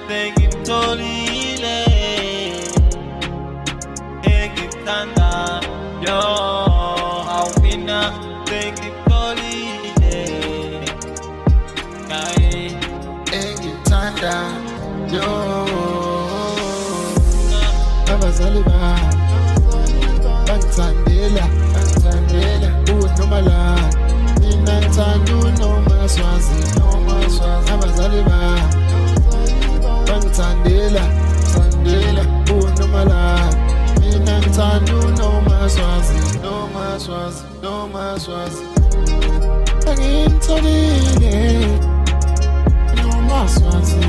sengimtholile engimthanda yo awumina sengimtholile ngaye engimthanda yo abazali bami bangithandela uNomalanga mina ngithanda uNomaswazi abazali bami bangithandela uNomalanga mina ngithanda uNomaswazi angimtholile Nomaswazi